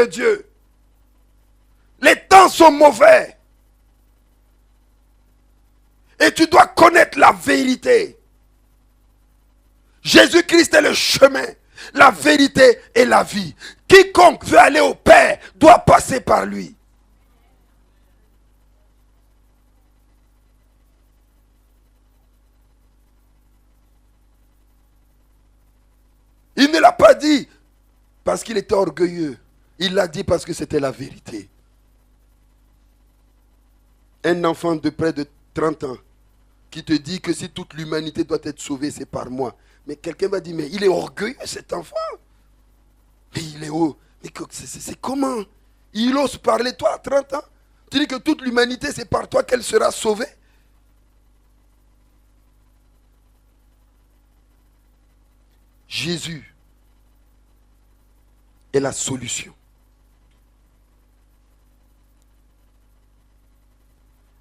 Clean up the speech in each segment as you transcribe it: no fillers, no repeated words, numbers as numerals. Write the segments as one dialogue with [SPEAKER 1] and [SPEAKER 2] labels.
[SPEAKER 1] de Dieu. Les temps sont mauvais. Et tu dois connaître la vérité. Jésus-Christ est le chemin, la vérité et la vie. Quiconque veut aller au Père doit passer par lui. Il ne l'a pas dit parce qu'il était orgueilleux. Il l'a dit parce que c'était la vérité. Un enfant de près de 30 ans qui te dit que si toute l'humanité doit être sauvée, c'est par moi. Mais quelqu'un va dire, mais il est orgueilleux cet enfant. Mais il est haut. Mais c'est comment? Il ose parler, toi, à 30 ans? Tu dis que toute l'humanité, c'est par toi qu'elle sera sauvée? Jésus est la solution.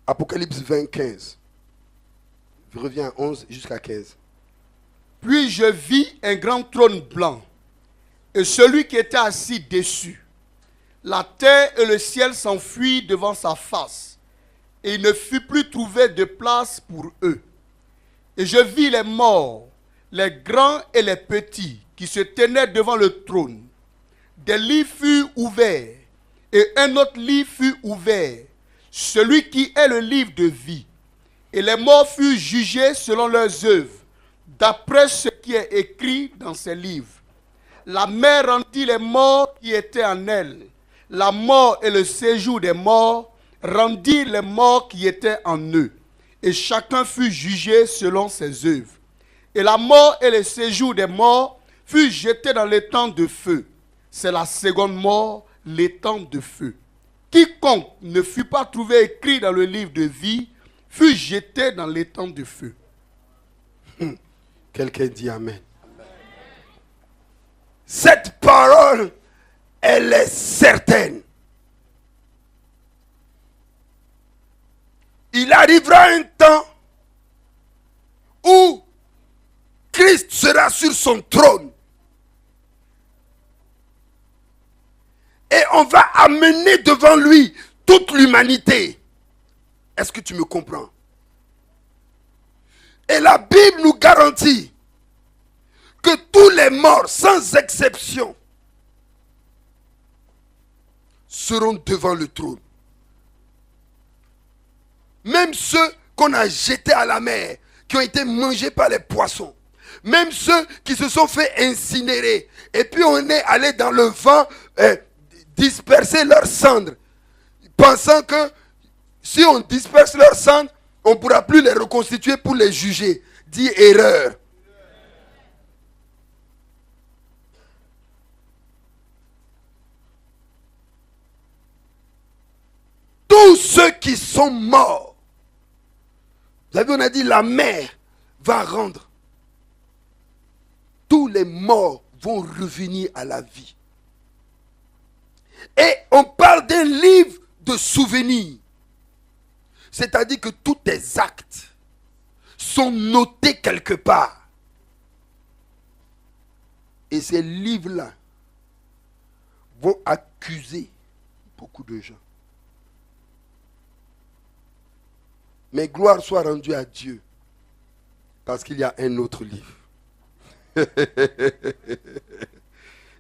[SPEAKER 1] Apocalypse 20, 15. Je reviens à 11 jusqu'à 15.
[SPEAKER 2] Puis je vis un grand trône blanc et celui qui était assis dessus. La terre et le ciel s'enfuient devant sa face et il ne fut plus trouvé de place pour eux. Et je vis les morts, les grands et les petits qui se tenaient devant le trône. Des livres furent ouverts et un autre livre fut ouvert, celui qui est le livre de vie. Et les morts furent jugés selon leurs œuvres, d'après ce qui est écrit dans ces livres. La mer rendit les morts qui étaient en elle. La mort et le séjour des morts rendirent les morts qui étaient en eux. Et chacun fut jugé selon ses œuvres. Et la mort et le séjour des morts furent jetés dans l'étang de feu. C'est la seconde mort, l'étang de feu. Quiconque ne fut pas trouvé écrit dans le livre de vie fut jeté dans l'étang de feu.
[SPEAKER 1] Quelqu'un dit Amen. Cette parole, elle est certaine. Il arrivera un temps où Christ sera sur son trône. Et on va amener devant lui toute l'humanité. Est-ce que tu me comprends? Et la Bible nous garantit que tous les morts, sans exception, seront devant le trône. Même ceux qu'on a jetés à la mer, qui ont été mangés par les poissons. Même ceux qui se sont fait incinérer. Et puis on est allé dans le vent disperser leurs cendres. Pensant que si on disperse leurs cendres, on ne pourra plus les reconstituer pour les juger. Dit erreur. Tous ceux qui sont morts. Vous avez vu, on a dit la mer va rendre. Tous les morts vont revenir à la vie. Et on parle d'un livre de souvenirs. C'est-à-dire que tous tes actes sont notés quelque part. Et ces livres-là vont accuser beaucoup de gens. Mais gloire soit rendue à Dieu. Parce qu'il y a un autre livre.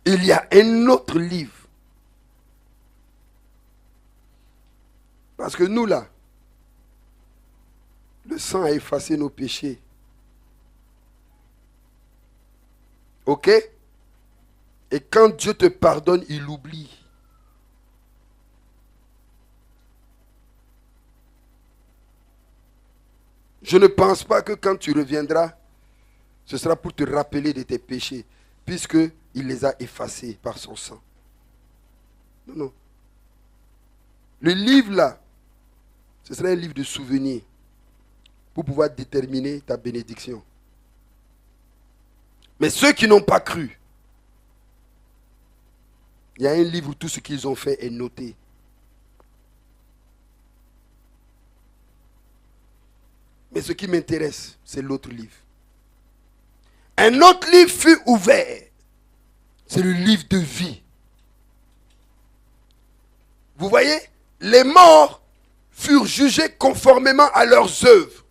[SPEAKER 1] Il y a un autre livre. Parce que nous là, le sang a effacé nos péchés. Ok? Et quand Dieu te pardonne, il oublie. Je ne pense pas que quand tu reviendras, ce sera pour te rappeler de tes péchés, puisqu'il les a effacés par son sang. Non, non. Le livre là, ce sera un livre de souvenirs pour pouvoir déterminer ta bénédiction. Mais ceux qui n'ont pas cru, il y a un livre où tout ce qu'ils ont fait est noté. Mais ce qui m'intéresse, c'est l'autre livre. Un autre livre fut ouvert. C'est le livre de vie. Vous voyez, les morts furent jugés conformément à leurs œuvres,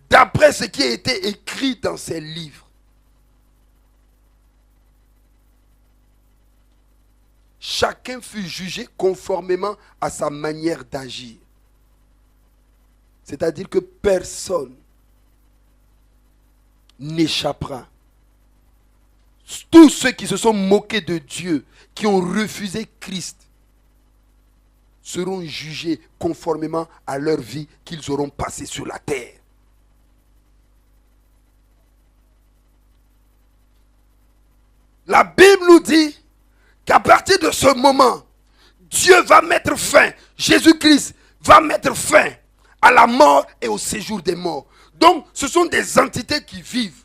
[SPEAKER 1] d'après ce qui a été écrit dans ces livres. Chacun fut jugé conformément à sa manière d'agir. C'est-à-dire que personne n'échappera. Tous ceux qui se sont moqués de Dieu, qui ont refusé Christ, seront jugés conformément à leur vie qu'ils auront passée sur la terre. La Bible nous dit qu'à partir de ce moment, Dieu va mettre fin, Jésus-Christ va mettre fin à la mort et au séjour des morts. Donc, ce sont des entités qui vivent.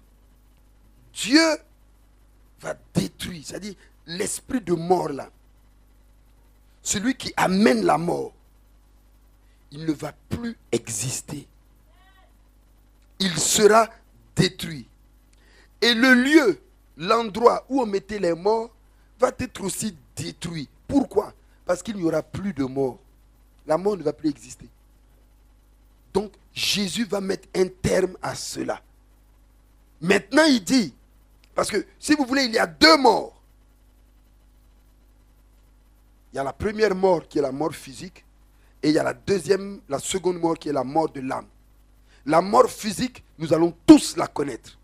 [SPEAKER 1] Dieu va détruire, c'est-à-dire l'esprit de mort là, celui qui amène la mort, il ne va plus exister. Il sera détruit. Et le lieu, l'endroit où on mettait les morts, va être aussi détruit. Pourquoi? Parce qu'il n'y aura plus de mort. La mort ne va plus exister. Donc, Jésus va mettre un terme à cela. Maintenant, il dit, parce que si vous voulez, il y a deux morts. Il y a la première mort qui est la mort physique, et il y a la seconde mort qui est la mort de l'âme. La mort physique, nous allons tous la connaître.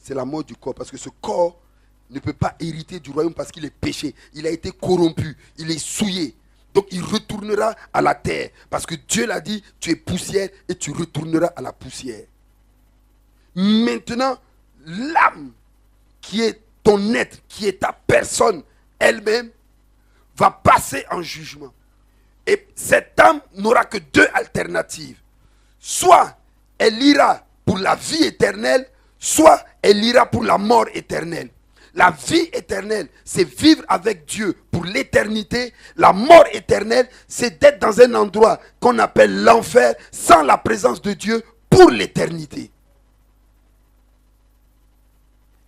[SPEAKER 1] C'est la mort du corps, parce que ce corps ne peut pas hériter du royaume parce qu'il est péché. Il a été corrompu, il est souillé. Donc il retournera à la terre, parce que Dieu l'a dit, tu es poussière et tu retourneras à la poussière. Maintenant, l'âme qui est ton être, qui est ta personne elle-même, va passer en jugement. Et cette âme n'aura que deux alternatives. Soit elle ira pour la vie éternelle, soit elle ira pour la mort éternelle. La vie éternelle, c'est vivre avec Dieu pour l'éternité. La mort éternelle, c'est d'être dans un endroit qu'on appelle l'enfer, sans la présence de Dieu pour l'éternité.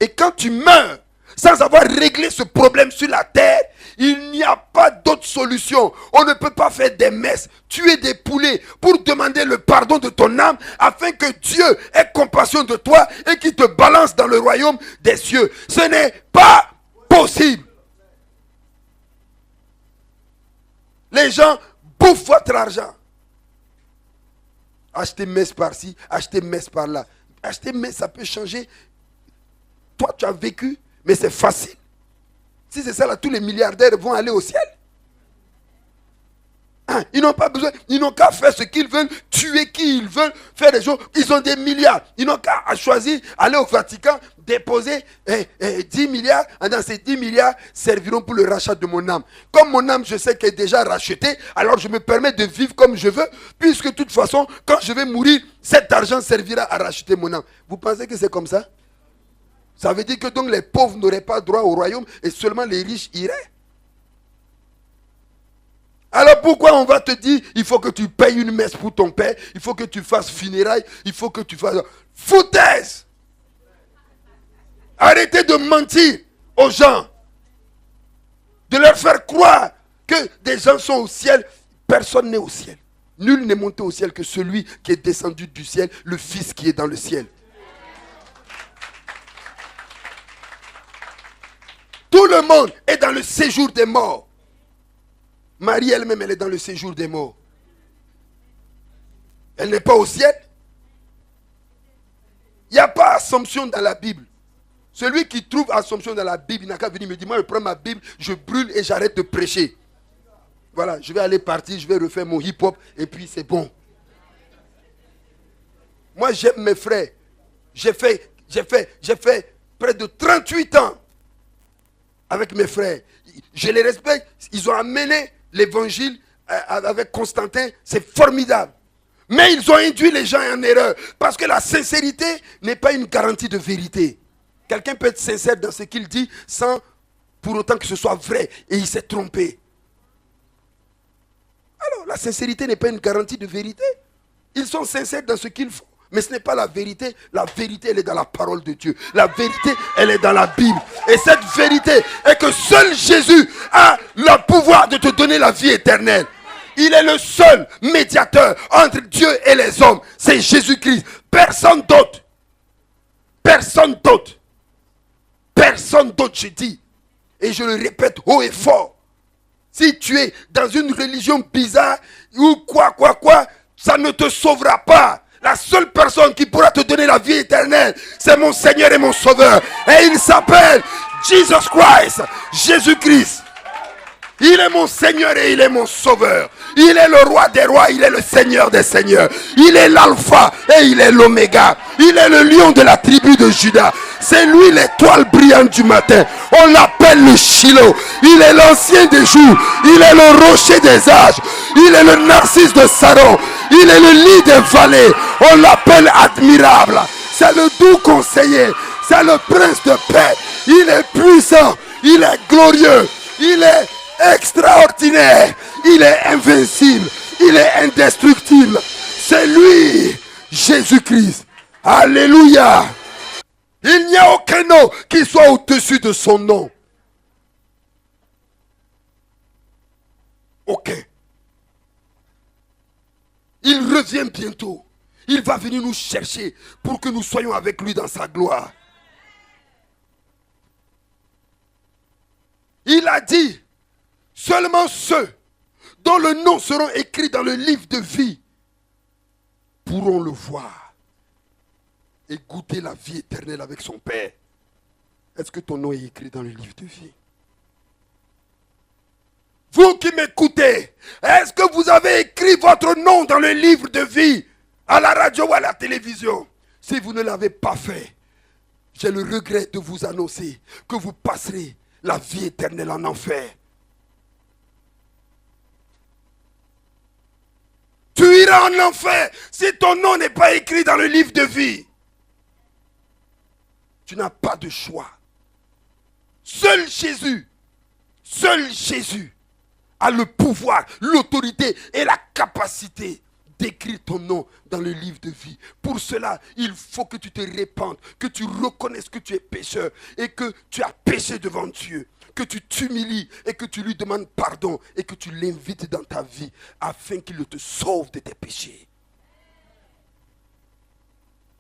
[SPEAKER 1] Et quand tu meurs sans avoir réglé ce problème sur la terre, il n'y a pas d'autre solution. On ne peut pas faire des messes, tuer des poulets pour demander le pardon de ton âme afin que Dieu ait compassion de toi et qu'il te balance dans le royaume des cieux. Ce n'est pas possible. Les gens bouffent votre argent. Acheter messe par-ci, acheter messe par-là. Acheter messe, ça peut changer. Toi, tu as vécu, mais c'est facile. Si c'est ça, là, tous les milliardaires vont aller au ciel. Hein? Ils n'ont pas besoin, ils n'ont qu'à faire ce qu'ils veulent, tuer qui ils veulent, faire des choses. Ils ont des milliards. Ils n'ont qu'à choisir, aller au Vatican, déposer 10 milliards. Et dans ces 10 milliards, serviront pour le rachat de mon âme. Comme mon âme, je sais qu'elle est déjà rachetée, alors je me permets de vivre comme je veux, puisque de toute façon, quand je vais mourir, cet argent servira à racheter mon âme. Vous pensez que c'est comme ça? Ça veut dire que donc les pauvres n'auraient pas droit au royaume et seulement les riches iraient. Alors pourquoi on va te dire, il faut que tu payes une messe pour ton père, il faut que tu fasses funérailles, il faut que tu fasses... Foutaise! Arrêtez de mentir aux gens. De leur faire croire que des gens sont au ciel. Personne n'est au ciel. Nul n'est monté au ciel que celui qui est descendu du ciel, le Fils qui est dans le ciel. Tout le monde est dans le séjour des morts. Marie elle-même, elle est dans le séjour des morts. Elle n'est pas au ciel. Il n'y a pas Assomption dans la Bible. Celui qui trouve Assomption dans la Bible, il n'a qu'à venir me dire, moi je prends ma Bible, je brûle et j'arrête de prêcher. Voilà, je vais aller partir, je vais refaire mon hip-hop et puis c'est bon. Moi j'aime mes frères. J'ai fait près de 38 ans avec mes frères. Je les respecte. Ils ont amené l'évangile avec Constantin. C'est formidable. Mais ils ont induit les gens en erreur. Parce que la sincérité n'est pas une garantie de vérité. Quelqu'un peut être sincère dans ce qu'il dit sans pour autant que ce soit vrai. Et il s'est trompé. Alors, la sincérité n'est pas une garantie de vérité. Ils sont sincères dans ce qu'ils font. Mais ce n'est pas la vérité. La vérité, elle est dans la parole de Dieu. La vérité, elle est dans la Bible. Et cette vérité est que seul Jésus a le pouvoir de te donner la vie éternelle. Il est le seul médiateur entre Dieu et les hommes. C'est Jésus-Christ. Personne d'autre. Personne d'autre. Personne d'autre, je dis. Et je le répète haut et fort. Si tu es dans une religion bizarre ou quoi, ça ne te sauvera pas. La seule personne qui pourra te donner la vie éternelle, c'est mon Seigneur et mon Sauveur. Et il s'appelle Jesus Christ, Jésus-Christ. Il est mon Seigneur et il est mon Sauveur. Il est le roi des rois, il est le Seigneur des seigneurs. Il est l'alpha et il est l'oméga. Il est le lion de la tribu de Juda. C'est lui l'étoile brillante du matin. On l'appelle le Shiloh. Il est l'ancien des jours. Il est le rocher des âges. Il est le narcisse de Saron. Il est le lit des vallées. On l'appelle admirable. C'est le doux conseiller. C'est le prince de paix. Il est puissant. Il est glorieux. Il est extraordinaire, il est invincible, il est indestructible. C'est lui, Jésus-Christ. Alléluia. Il n'y a aucun nom qui soit au-dessus de son nom. Aucun. Il revient bientôt. Il va venir nous chercher pour que nous soyons avec lui dans sa gloire. Il a dit, seulement ceux dont le nom seront écrits dans le livre de vie pourront le voir et goûter la vie éternelle avec son Père. Est-ce que ton nom est écrit dans le livre de vie? Vous qui m'écoutez, est-ce que vous avez écrit votre nom dans le livre de vie à la radio ou à la télévision? Si vous ne l'avez pas fait, j'ai le regret de vous annoncer que vous passerez la vie éternelle en enfer. Tu iras en enfer si ton nom n'est pas écrit dans le livre de vie. Tu n'as pas de choix. Seul Jésus a le pouvoir, l'autorité et la capacité d'écrire ton nom dans le livre de vie. Pour cela, il faut que tu te répandes, que tu reconnaisses que tu es pécheur et que tu as péché devant Dieu. Que tu t'humilies et que tu lui demandes pardon et que tu l'invites dans ta vie afin qu'il te sauve de tes péchés.